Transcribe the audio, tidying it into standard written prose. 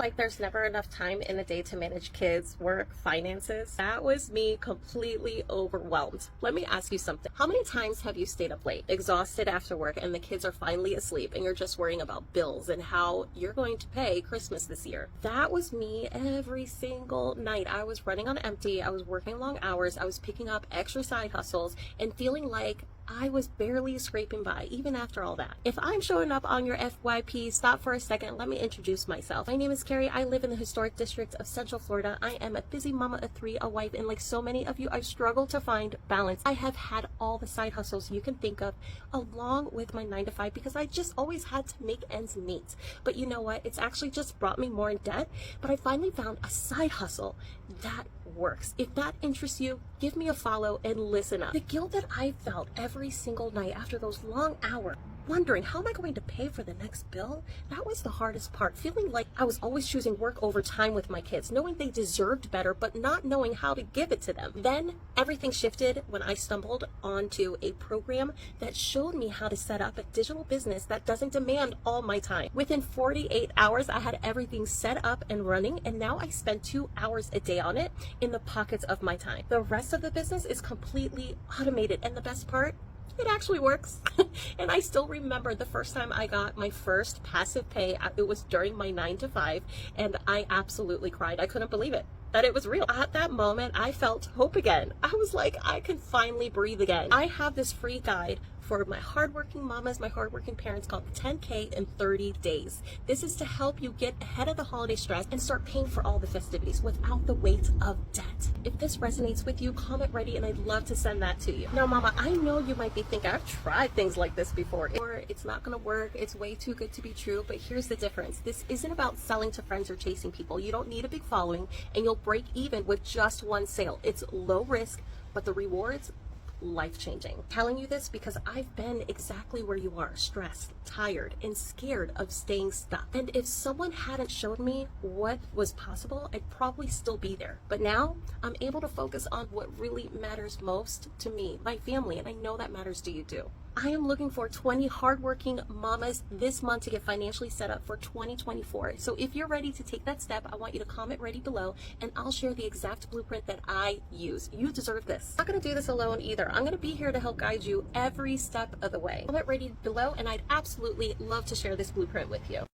like there's never enough time in a day to manage kids, work, finances? That was me completely overwhelmed. Let me ask you something. How many times have you stayed up late, exhausted after work, and the kids are finally asleep and you're just worrying about bills and how you're going to pay Christmas this year? That was me every single night. I was running on empty. I was working long hours. I was picking up extra side hustles and feeling like I was barely scraping by, even after all that. If I'm showing up on your FYP, stop for a second. Let me introduce myself. My name is Carrie. I live in the historic district of Central Florida. I am a busy mama of three, a wife, and like so many of you, I've struggled to find balance. I have had all the side hustles you can think of, along with my 9 to 5, because I just always had to make ends meet. But you know what? It's actually just brought me more in debt. But I finally found a side hustle that works. If that interests you, give me a follow and listen up. The guilt that I felt every single night after those long hours, wondering how am I going to pay for the next bill, that was the hardest part. Feeling like I was always choosing work over time with my kids, knowing they deserved better, but not knowing how to give it to them. Then everything shifted when I stumbled onto a program that showed me how to set up a digital business that doesn't demand all my time. Within 48 hours, I had everything set up and running, and now I spend 2 hours a day on it in the pockets of my time. The rest of the business is completely automated, and the best part, it actually works. And I still remember the first time I got my first passive pay. It was during my 9 to 5, and I absolutely cried. I couldn't believe it, that it was real. At that moment, I felt hope again. I was like, I can finally breathe again. I have this free guide for my hardworking mamas, my hardworking parents, called 10K in 30 days. This is to help you get ahead of the holiday stress and start paying for all the festivities without the weight of debt. If this resonates with you, comment ready and I'd love to send that to you. Now, mama, I know you might be thinking, I've tried things like this before, or it's not gonna work, it's way too good to be true, but here's the difference. This isn't about selling to friends or chasing people. You don't need a big following, and you'll break even with just one sale. It's low risk, but the rewards, life-changing. Telling you this because I've been exactly where you are, stressed, tired, and scared of staying stuck. And if someone hadn't showed me what was possible, I'd probably still be there. But now I'm able to focus on what really matters most to me, my family, and I know that matters to you too. I am looking for 20 hardworking mamas this month to get financially set up for 2024. So if you're ready to take that step, I want you to comment ready below and I'll share the exact blueprint that I use. You deserve this. I'm not going to do this alone either. I'm going to be here to help guide you every step of the way. Comment ready below and I'd absolutely love to share this blueprint with you.